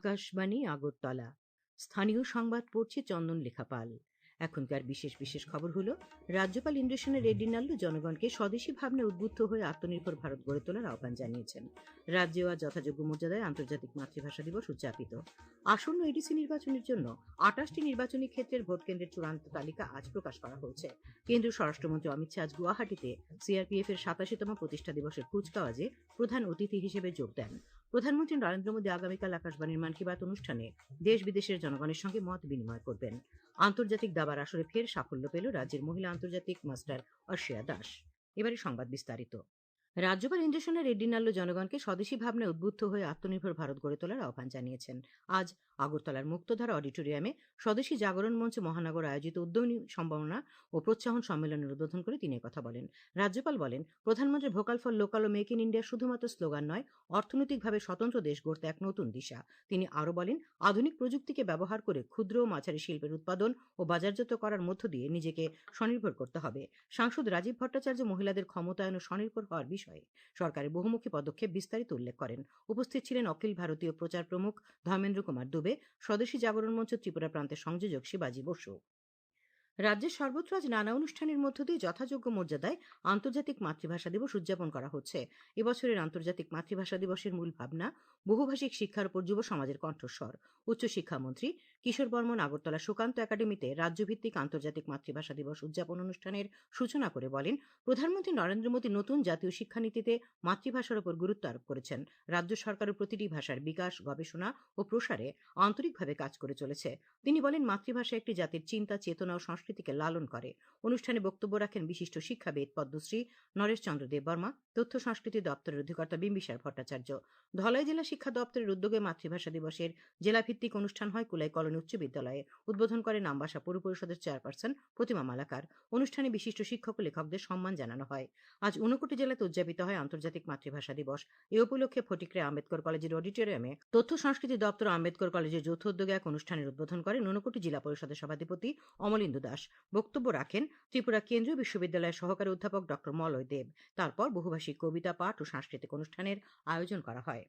আকাশবাণী আগরতলা। স্থানীয় সংবাদ পড়ছে চন্দন লেখাপাল। এখনকার বিশেষ বিশেষ খবর হলো, রাজ্যপাল ইন্দ্রেশনের রেড্ডি নাল্লু জনগণকে স্বদেশী ভাবনায় উদ্বুদ্ধ হয়ে আত্মনির্ভর ভারত গড়ে তোলার আহ্বান জানিয়েছেন। রাজ্যেও আজ যথাযোগ্য মর্যাদায় আন্তর্জাতিক মাতৃভাষা দিবস উদযাপিত। আসন্ন এডিসি নির্বাচনের জন্য 28টি নির্বাচনী ক্ষেত্রের ভোট কেন্দ্রের চূড়ান্ত তালিকা আজ প্রকাশ করা হয়েছে। কেন্দ্রীয় স্বরাষ্ট্রমন্ত্রী অমিত শাহ আজ গুয়াহাটিতে সিআরপিএফ এর 87তম প্রতিষ্ঠা দিবসের কুচকাওয়াজে প্রধান অতিথি হিসেবে যোগ দেন। প্রধানমন্ত্রী নরেন্দ্র মোদী আগামীকাল আকাশবাণীর মন কি বাত অনুষ্ঠানে দেশ বিদেশের জনগণের সঙ্গে মত বিনিময় করবেন। আন্তর্জাতিক দাবার আসরে ফের সাফল্য পেল রাজ্যের মহিলা আন্তর্জাতিক মাস্টার অর্ষিয়া দাস। এবারে সংবাদ বিস্তারিত। রাজ্যপাল ইন্দ্রেশনের রেড্ডি নাল্লু জনগণকে স্বদেশী ভাবনায় উদ্বুদ্ধ হয়ে আত্মনির্ভর ভারত গড়ে তোলার আহ্বান জানিয়েছেন। আজ আগরতলার মুক্তধারা অডিটোরিয়ামে স্বদেশী জাগরণ মঞ্চ মহানগর আয়োজিত উদ্যমী সম্ভাবনা ও প্রোৎসাহন সম্মেলনের উদ্বোধন করে তিনি কথা বলেন। রাজ্যপাল বলেন, প্রধানমন্ত্রী ভোকাল ফর লোকাল ও মেক ইন ইন্ডিয়া শুধুমাত্র স্লোগান নয়, অর্থনৈতিকভাবে স্বতন্ত্র দেশ গড়তে এক নতুন দিশা। তিনি আরও বলেন, আধুনিক প্রযুক্তিকে ব্যবহার করে ক্ষুদ্র ও মাঝারি শিল্পের উৎপাদন ও বাজারজাত করার মধ্য দিয়ে নিজেকে স্বনির্ভর করতে হবে। সাংসদ রাজীব ভট্টাচার্য মহিলাদের ক্ষমতায়ন ও স্বনির্ভর হওয়ার বিষয়ে সরকারের বহুমুখী পদক্ষেপ বিস্তারিত উল্লেখ করেন। উপস্থিত ছিলেন অখিল ভারতীয় প্রচার প্রমুখ ধর্মেন্দ্র কুমার দুবে, স্বদেশী জাগরণ মঞ্চ ত্রিপুরা প্রান্তের সংযোজক শিবাজী বসু। রাজ্যের সর্বত্র আজ নানা অনুষ্ঠানের মধ্য দিয়ে যথাযোগ্য মর্যাদায় আন্তর্জাতিক মাতৃভাষা দিবস উদযাপন করা হচ্ছে। এবছরের আন্তর্জাতিক মাতৃভাষা দিবসের মূল ভাবনা বহুভাষিক শিক্ষার উপর যুব সমাজের কণ্ঠস্বর। উচ্চশিক্ষামন্ত্রী কিশোর বর্মন আগরতলা সুকান্ত একাডেমিতে রাজ্যভিত্তিক আন্তর্জাতিক মাতৃভাষা দিবস উদযাপন অনুষ্ঠানের সূচনা করে বলেন, প্রধানমন্ত্রী নরেন্দ্র মোদী নতুন জাতীয় শিক্ষানীতিতে মাতৃভাষার উপর গুরুত্ব আরোপ করেছেন। রাজ্য সরকারও প্রতিটি ভাষার বিকাশ, গবেষণা ও প্রসারে আন্তরিকভাবে কাজ করে চলেছে। তিনি বলেন, মাতৃভাষা একটি জাতির চিন্তা, চেতনা ও সংস্কৃতিকে লালন করে। অনুষ্ঠানে বক্তব্য রাখেন বিশিষ্ট শিক্ষাবিদ পদ্মশ্রী নরেশ চন্দ্র দেব বর্মা, তথ্য সংস্কৃতি দপ্তরের অধিকর্তা বিম্বিসার ভট্টাচার্য। ধলাই জেলা শিক্ষা দপ্তরের উদ্যোগে মাতৃভাষা দিবসের জেলাভিত্তিক অনুষ্ঠান হয় কুলাই কলোনি উচ্চ বিদ্যালয়ে। উদ্বোধন করেন আমবাসা পৌর পরিষদের চেয়ারপারসন প্রতিমা মালাকার। অনুষ্ঠানে বিশিষ্ট শিক্ষক ও লেখকদের সম্মান জানানো হয়। আজ ঊনকোটি জেলাতে উদযাপিত হয় আন্তর্জাতিক মাতৃভাষা দিবস। এ উপলক্ষে ফটিকরে আম্বেদকর কলেজের অডিটোরিয়ামে তথ্য সংস্কৃতি দপ্তর আম্বেদকর কলেজের যৌথ উদ্যোগে এক অনুষ্ঠানের উদ্বোধন করেন ঊনকোটি জেলা পরিষদের সভাধিপতি অমলেন্দু দাস। বক্তব্য রাখেন ত্রিপুরা কেন্দ্রীয় বিশ্ববিদ্যালয়ের সহকারী অধ্যাপক ডক্টর মলয় দেব। তারপর বহুভাষিক কবিতা পাঠ ও সাংস্কৃতিক অনুষ্ঠানের আয়োজন করা হয়।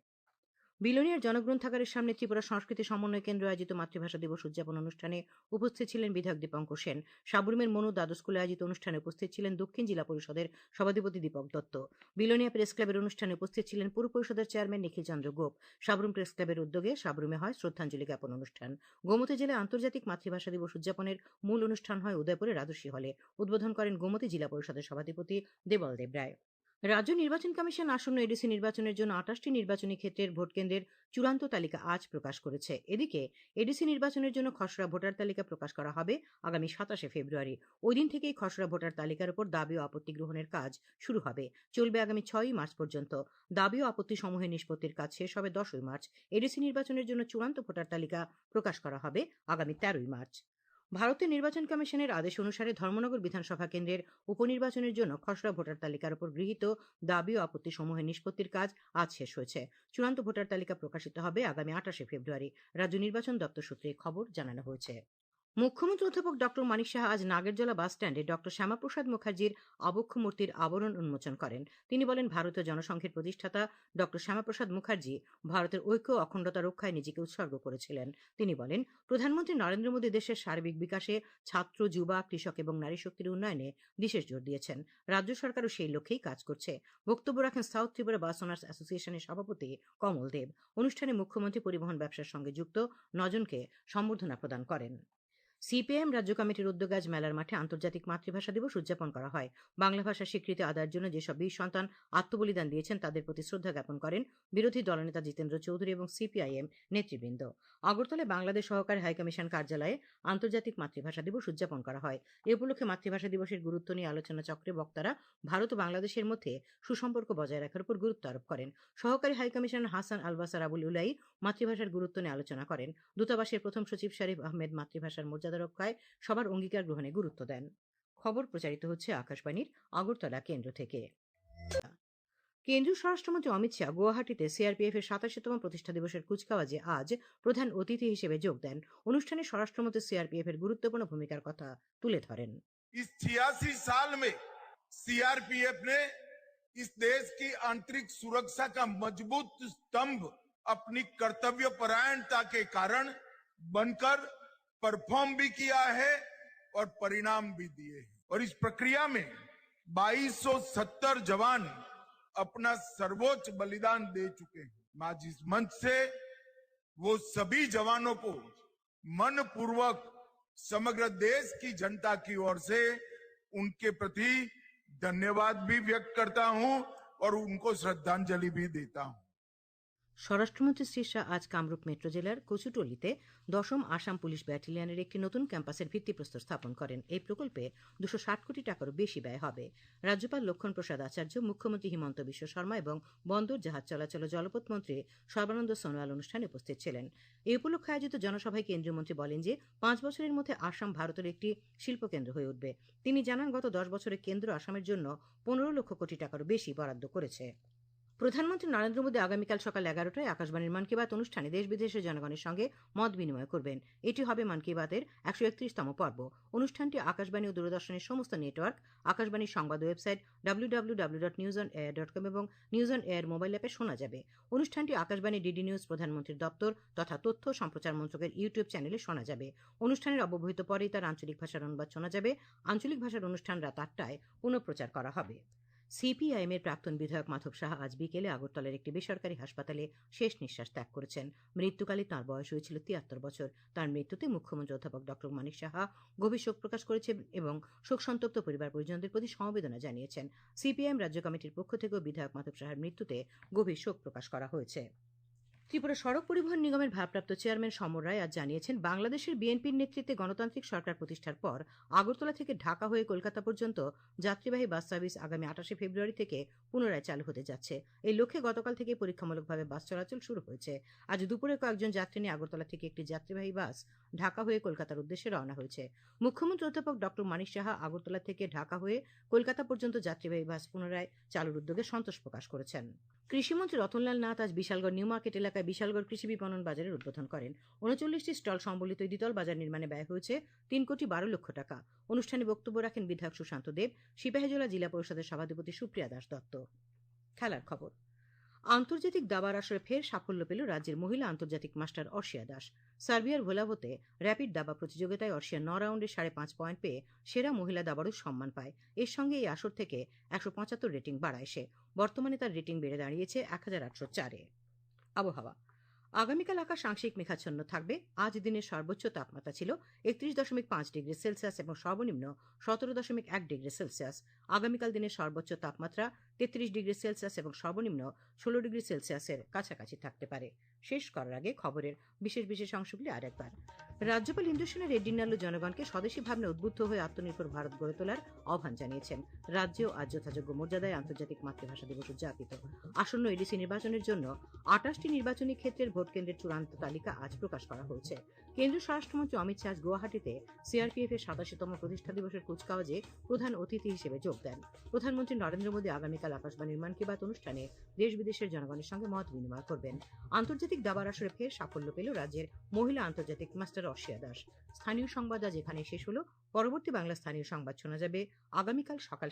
বিলোনিয়ার জনগ্রন্থাগারের সামনে ত্রিপুরা সংস্কৃতি সমন্বয় কেন্দ্র আয়োজিত মাতৃভাষা দিবস উদযাপন অনুষ্ঠানে উপস্থিত ছিলেন বিধায়ক দীপঙ্কর সেন। সাবরুমের মনু দ্বাদশ স্কুলে আয়োজিত অনুষ্ঠানে উপস্থিত ছিলেন দক্ষিণ জেলা পরিষদের সভাধিপতি দীপক দত্ত। বিলোনিয়া প্রেস ক্লাবের অনুষ্ঠানে উপস্থিত ছিলেন পুর পরিষদের চেয়ারম্যান নিখিল চন্দ্র গোপ। সাবরুম প্রেস ক্লাবের উদ্যোগে সাবরুমে হয় শ্রদ্ধাঞ্জলি জ্ঞাপন অনুষ্ঠান। গোমতী জেলায় আন্তর্জাতিক মাতৃভাষা দিবস উদযাপনের মূল অনুষ্ঠান হয় উদয়পুরের রাজস্বী হলে। উদ্বোধন করেন গোমতী জেলা পরিষদের সভাধিপতি দেবল দেব রায়। রাজ্য নির্বাচন কমিশন আসন্ন এডিসি নির্বাচনের জন্য 28টি নির্বাচনী ক্ষেত্রের ভোট কেন্দ্রের চূড়ান্ত তালিকা আজ প্রকাশ করেছে। এদিকে এডিসি নির্বাচনের জন্য খসড়া ভোটার তালিকা প্রকাশ করা হবে আগামী 27শে ফেব্রুয়ারি। ওই দিন থেকেই খসড়া ভোটার তালিকার উপর দাবি ও আপত্তি গ্রহণের কাজ শুরু হবে, চলবে আগামী 6ই মার্চ পর্যন্ত। দাবি ও আপত্তি সমূহের নিষ্পত্তির কাজ শেষ হবে 10ই মার্চ। এডিসি নির্বাচনের জন্য চূড়ান্ত ভোটার তালিকা প্রকাশ করা হবে আগামী 13ই মার্চ। ভারতের নির্বাচন কমিশনের আদেশ অনুসারে ধর্মনগর বিধানসভা কেন্দ্রের উপনির্বাচনের জন্য খসড়া ভোটার তালিকার উপর গৃহীত দাবি ও আপত্তি সমূহের নিষ্পত্তির কাজ আজ শেষ হয়েছে। চূড়ান্ত ভোটার তালিকা প্রকাশিত হবে আগামী 28শে ফেব্রুয়ারি। রাজ্য নির্বাচন দপ্তর সূত্রে খবর জানানো হয়েছে। মুখ্যমন্ত্রী অধ্যাপক ডক্টর মানিক সাহা আজ নাগেরজলা বাস স্ট্যান্ডে ডক্টর শ্যামাপ্রসাদ মুখার্জির আবক্ষ মূর্তির আবরণ উন্মোচন করেন। তিনি বলেন, ভারতীয় জনসংঘের প্রতিষ্ঠাতা ডক্টর শ্যামাপ্রসাদ মুখার্জি ভারতের ঐক্য ও অখণ্ডতা রক্ষায় নিজেকে উৎসর্গ করেছিলেন। তিনি বলেন, প্রধানমন্ত্রী নরেন্দ্র মোদী দেশের সার্বিক বিকাশে ছাত্র, যুবা, কৃষক এবং নারী শক্তির উন্নয়নে বিশেষ জোর দিয়েছেন। রাজ্য সরকারও সেই লক্ষ্যেই কাজ করছে। বক্তব্য রাখেন সাউথ ত্রিপুরা বাস ওনার্স অ্যাসোসিয়েশনের সভাপতি কমল দেব। অনুষ্ঠানে মুখ্যমন্ত্রী পরিবহন ব্যবসার সঙ্গে যুক্ত 9 জনকে সম্বর্ধনা প্রদান করেন। সিপিআইএম রাজ্য কমিটির উদ্যোগে আজ মেলার মাঠে আন্তর্জাতিক মাতৃভাষা দিবস উদযাপন করা হয়। বাংলা ভাষার স্বীকৃতি আদায়ের জন্য যেসব বীর সন্তান আত্মবলিদান দিয়েছেন তাদের প্রতি শ্রদ্ধা জ্ঞাপন করেন বিরোধী দলনেতা জিতেন্দ্র চৌধুরী এবং সিপিআইএম নেতৃবৃন্দ। আগরতলায় বাংলাদেশ সহকারী হাইকমিশন কার্যালয়ে আন্তর্জাতিক মাতৃভাষা দিবস উদযাপন করা হয়। এ উপলক্ষে মাতৃভাষা দিবসের গুরুত্ব নিয়ে আলোচনা চক্রে বক্তারা ভারত ও বাংলাদেশের মধ্যে সুসম্পর্ক বজায় রাখার উপর গুরুত্ব আরোপ করেন। সহকারী হাইকমিশনার হাসান আলবাসার আবুল উলাই মাতৃভাষার গুরুত্ব নিয়ে আলোচনা করেন। দূতাবাসের প্রথম সচিব শরীফ আহমেদ মাতৃভাষার মর্যাদা রক্ষায় সবার অঙ্গীকার গ্রহণে গুরুত্ব দেন। খবর প্রচারিত হচ্ছে আকাশবাণীর আগরতলা কেন্দ্র থেকে। কেন্দ্রীয় স্বরাষ্ট্রমন্ত্রী অমিত শাহ গুয়াহাটিতে সিআরপিএফ এর 87তম প্রতিষ্ঠা দিবসের কুচকাওয়াজে আজ প্রধান অতিথি হিসেবে যোগ দেন। অনুষ্ঠানে স্বরাষ্ট্রমন্ত্রী সিআরপিএফ এর গুরুত্বপূর্ণ ভূমিকার কথা তুলে ধরেন। इस 86 साल में सीआरपीएफ ने इस देश की आंतरिक सुरक्षा का मजबूत स्तंभ अपनी कर्तव्य परायणता के कारण बनकर परफॉर्म भी किया है और परिणाम भी दिए हैं। और इस प्रक्रिया में 2270 जवान अपना सर्वोच्च बलिदान दे चुके हैं। मैं आज इस मंच से वो सभी जवानों को मन पूर्वक समग्र देश की जनता की ओर से उनके प्रति धन्यवाद भी व्यक्त करता हूं और उनको श्रद्धांजलि भी देता हूं। স্বরাষ্ট্রমন্ত্রী শ্রী শাহ আজ কামরূপ মেট্রো জেলার কচুটলিতে ১০ম আসাম পুলিশ ব্যাটালিয়নের একটি নতুন ক্যাম্পাসের ভিত্তিপ্রস্তর স্থাপন করেন। এই প্রকল্পে ২৬০ কোটি টাকারও বেশি ব্যয় হবে। রাজ্যপাল লক্ষ্মণ প্রসাদ আচার্য, মুখ্যমন্ত্রী হিমন্ত বিশ্ব শর্মা এবং বন্দর জাহাজ চলাচল ও জলপথ মন্ত্রী সর্বানন্দ সোনোয়াল অনুষ্ঠানে উপস্থিত ছিলেন। এই উপলক্ষে আয়োজিত জনসভায় কেন্দ্রীয় মন্ত্রী বলেন যে ৫ বছরের মধ্যে আসাম ভারতের একটি শিল্পকেন্দ্র হয়ে উঠবে। তিনি জানান, গত ১০ বছরে কেন্দ্র আসামের জন্য ১৫ লক্ষ কোটি টাকারও বেশি বরাদ্দ করেছে। প্রধানমন্ত্রী নরেন্দ্র মোদী আগামীকাল সকাল ১১টায় আকাশবাণীর মন কি বাত অনুষ্ঠানে দেশ বিদেশের জনগণের সঙ্গে মত বিনিময় করবেন। এটি হবে মন কি বাতের ১৩১তম পর্ব। অনুষ্ঠানটি আকাশবাণী ও দূরদর্শনের সমস্ত নেটওয়ার্ক, আকাশবাণীর সংবাদ ওয়েবসাইট www.newsonair.com এবং নিউজ অন এয়ার মোবাইল অ্যাপে শোনা যাবে। অনুষ্ঠানটি আকাশবাণী, ডিডি নিউজ, প্রধানমন্ত্রীর দপ্তর তথা তথ্য ও সম্প্রচার মন্ত্রকের ইউটিউব চ্যানেলে শোনা যাবে। অনুষ্ঠানের অব্যবহিত পরেই তার আঞ্চলিক ভাষার অনুবাদ শোনা যাবে। আঞ্চলিক ভাষার অনুষ্ঠান রাত ৮টায় পুনঃপ্রচার করা হবে। সিপিআইএম এর প্রাক্তন বিধায়ক মাধব সাহা আজ বিকেলে আগরতলার একটি বেসরকারি হাসপাতালে শেষ নিঃশ্বাস ত্যাগ করেছেন। মৃত্যুকালে তাঁর বয়স হয়েছিল ৭৩ বছর। তাঁর মৃত্যুতে মুখ্যমন্ত্রী অধ্যাপক ড মানিক সাহা গভীর শোক প্রকাশ করেছেন এবং শোকসন্তপ্ত পরিবার পরিজনদের প্রতি সমবেদনা জানিয়েছেন। সিপিআইএম রাজ্য কমিটির পক্ষ থেকেও বিধায়ক মাধব সাহার মৃত্যুতে গভীর শোক প্রকাশ করা হয়েছে। ত্রিপুরা সড়ক পরিবহন নিগমের ভারপ্রাপ্ত চেয়ারম্যান সমর রায় আজ জানিয়েছেন, বাংলাদেশের বিএনপির নেতৃত্বে গণতান্ত্রিক সরকার প্রতিষ্ঠার পর আগরতলা থেকে ঢাকা হয়ে কলকাতা পর্যন্ত যাত্রীবাহী বাস সার্ভিস আগামী ২৮শে ফেব্রুয়ারি থেকে পুনরায় চালু হতে যাচ্ছে। এই লক্ষ্যে গতকাল থেকে পরীক্ষামূলকভাবে বাস চলাচল শুরু হয়েছে। আজ দুপুরে কয়েকজন যাত্রী নিয়ে আগরতলা থেকে একটি যাত্রীবাহী বাস ঢাকা হয়ে কলকাতার উদ্দেশ্যে রওনা হয়েছে। মুখ্যমন্ত্রী অধ্যাপক ড মানিক সাহা আগরতলা থেকে ঢাকা হয়ে কলকাতা পর্যন্ত যাত্রীবাহী বাস পুনরায় চালুর উদ্যোগে সন্তোষ প্রকাশ করেছেন। কৃষিমন্ত্রী রতনলাল নাথ আজ বিশালগড় নিউ মার্কেট এলাকায় বিশালগড় কৃষি বিপণন বাজারের উদ্বোধন করেন। ৩৯টি স্টল সম্বলিত এই দ্বিতল বাজার নির্মাণে ব্যয় হয়েছে ৩,১২,০০,০০০ টাকা। অনুষ্ঠানে বক্তব্য রাখেন বিধায়ক সুশান্ত দেব, সিপাহীজলা জেলা পরিষদের সভাধিপতি সুপ্রিয়া দাস দত্ত। খেলার খবর। আন্তর্জাতিক দাবার আসরে ফের সাফল্য পেল রাজ্যের মহিলা আন্তর্জাতিক মাস্টার অর্ষিয়া দাস। সার্বিয়ার ভোলাভোতে র্যাপিড দাবা প্রতিযোগিতায় অর্ষিয়া ৯ রাউন্ডে ৫.৫ পয়েন্ট পেয়ে সেরা মহিলা দাবাড়ুর সম্মান পায়। এর সঙ্গে এই আসর থেকে ১৭৫ রেটিং বাড়ায় সে। বর্তমানে তার রেটিং বেড়ে দাঁড়িয়েছে ১৮০৪-এ। আবহাওয়া। আগামীকাল আকাশ আংশিক মেঘাচ্ছন্ন থাকবে। আজ দিনের সর্বোচ্চ তাপমাত্রা ছিল ৩১.৫ ডিগ্রি সেলসিয়াস এবং সর্বনিম্ন ১৭.১ ডিগ্রি সেলসিয়াস। আগামীকাল দিনের সর্বোচ্চ তাপমাত্রা ৩৩ ডিগ্রি সেলসিয়াস এবং সর্বনিম্ন ১৬ ডিগ্রি সেলসিয়াসের কাছাকাছি থাকতে পারে। শেষ করার আগে খবরের বিশেষ অংশগুলি আরেকবার। রাজ্যপাল ইন্দ্রসেনা রেড্ডি নাল্লু জনগণকে স্বদেশী ভাবনা উদ্বুদ্ধ হয়ে আত্মনির্ভর ভারত গড়ে তোলার আহ্বান জানিয়েছেন। রাজ্যেও আজ যথাযোগ্য মর্যাদায় আন্তর্জাতিক মাতৃভাষা দিবস উদযাপিত। আসন্ন এডিসি নির্বাচনের জন্য ২৮টি নির্বাচনী ক্ষেত্রের ভোট কেন্দ্রের চূড়ান্ত তালিকা আজ প্রকাশ করা হয়েছে। কেন্দ্রীয় স্বরাষ্ট্রমন্ত্রী অমিত শাহ গুয়াহাটিতে সিআরপিএফ এর ৮৭তম প্রতিষ্ঠা দিবসের কুচকাওয়াজে প্রধান অতিথি হিসেবে যোগ দেন। প্রধানমন্ত্রী নরেন্দ্র মোদী আগামীকাল আকাশবাণীর মন কি বাত অনুষ্ঠানে দেশ বিদেশের জনগণের সঙ্গে মত বিনিময় করবেন। আন্তর্জাতিক দাবার আসরে ফের সাফল্য পেল রাজ্যের মহিলা আন্তর্জাতিক মাস্টার অর্ষিয়া দাস। স্থানীয় সংবাদ আজ এখানে শেষ হলো। পরবর্তী বাংলা স্থানীয় সংবাদ শোনা যাবে আগামীকাল সকাল।